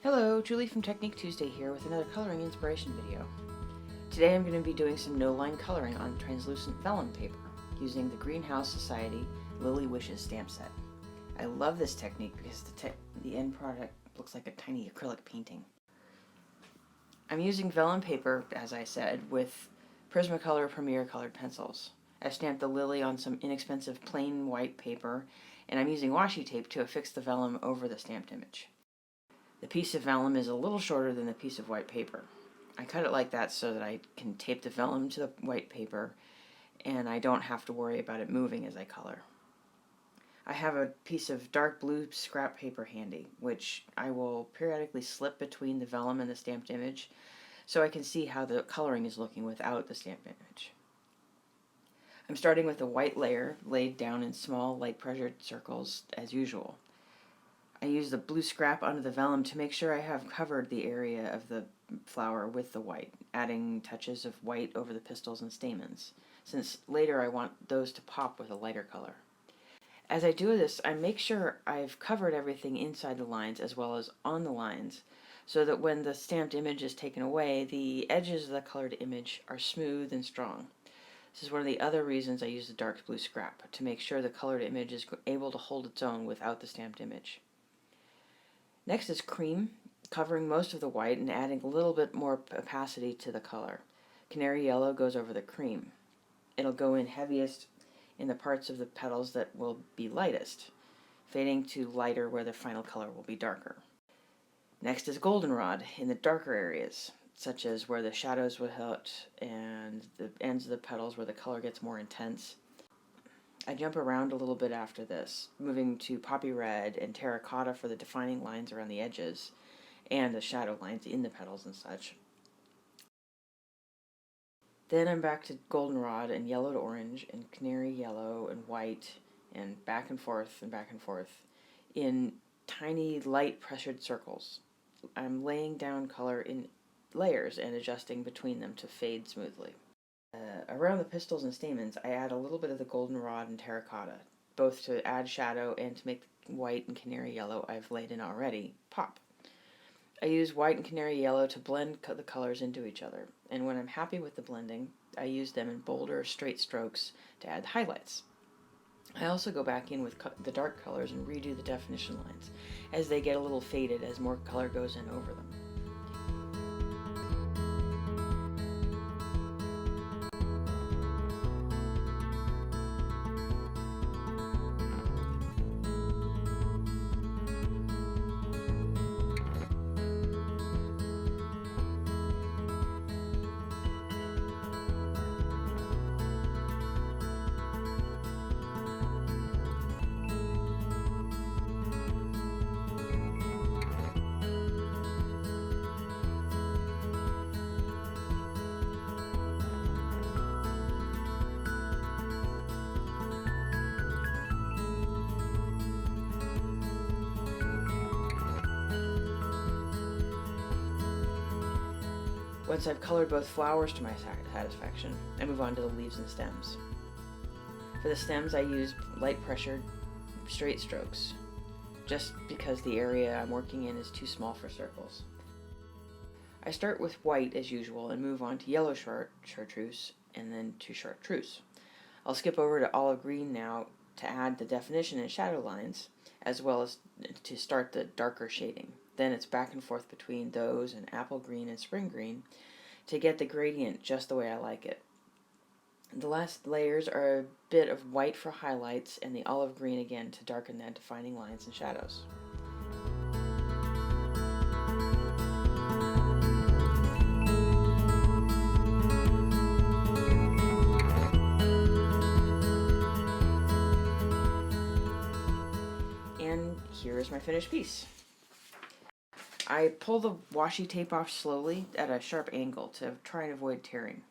Hello, Julie from Technique Tuesday here with another coloring inspiration video. Today I'm going to be doing some no-line coloring on translucent vellum paper using the Greenhouse Society Lily Wishes stamp set. I love this technique because the end product looks like a tiny acrylic painting. I'm using vellum paper, as I said, with Prismacolor Premier colored pencils. I've stamped the lily on some inexpensive plain white paper, and I'm using washi tape to affix the vellum over the stamped image. The piece of vellum is a little shorter than the piece of white paper. I cut it like that so that I can tape the vellum to the white paper and I don't have to worry about it moving as I color. I have a piece of dark blue scrap paper handy, which I will periodically slip between the vellum and the stamped image so I can see how the coloring is looking without the stamped image. I'm starting with a white layer laid down in small, light pressured circles as usual. I use the blue scrap under the vellum to make sure I have covered the area of the flower with the white, adding touches of white over the pistils and stamens, since later I want those to pop with a lighter color. As I do this, I make sure I've covered everything inside the lines as well as on the lines, so that when the stamped image is taken away, the edges of the colored image are smooth and strong. This is one of the other reasons I use the dark blue scrap, to make sure the colored image is able to hold its own without the stamped image. Next is cream, covering most of the white and adding a little bit more opacity to the color. Canary yellow goes over the cream. It'll go in heaviest in the parts of the petals that will be lightest, fading to lighter where the final color will be darker. Next is goldenrod in the darker areas, such as where the shadows will hit and the ends of the petals where the color gets more intense. I jump around a little bit after this, moving to poppy red and terracotta for the defining lines around the edges and the shadow lines in the petals and such. Then I'm back to goldenrod and yellow to orange and canary yellow and white and back and forth in tiny light pressured circles. I'm laying down color in layers and adjusting between them to fade smoothly. Around the pistils and stamens, I add a little bit of the goldenrod and terracotta, both to add shadow and to make the white and canary yellow I've laid in already pop. I use white and canary yellow to blend the colors into each other, and when I'm happy with the blending, I use them in bolder, straight strokes to add highlights. I also go back in with the dark colors and redo the definition lines, as they get a little faded as more color goes in over them. Once I've colored both flowers to my satisfaction, I move on to the leaves and stems. For the stems, I use light pressured straight strokes, just because the area I'm working in is too small for circles. I start with white as usual and move on to yellow chartreuse and then to chartreuse. I'll skip over to olive green now to add the definition and shadow lines, as well as to start the darker shading. Then it's back and forth between those and apple green and spring green to get the gradient just the way I like it. The last layers are a bit of white for highlights and the olive green again to darken the defining lines and shadows. And here is my finished piece. I pull the washi tape off slowly at a sharp angle to try and avoid tearing.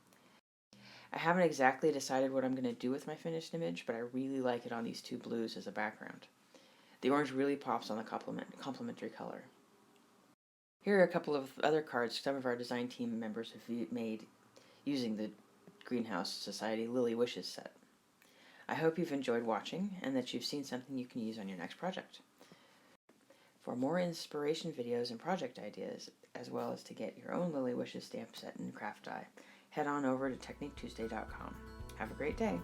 I haven't exactly decided what I'm going to do with my finished image, but I really like it on these two blues as a background. The orange really pops on the complementary color. Here are a couple of other cards some of our design team members have made using the Greenhouse Society Lily Wishes set. I hope you've enjoyed watching and that you've seen something you can use on your next project. For more inspiration videos and project ideas, as well as to get your own Lily Wishes stamp set and craft die, head on over to TechniqueTuesday.com. Have a great day!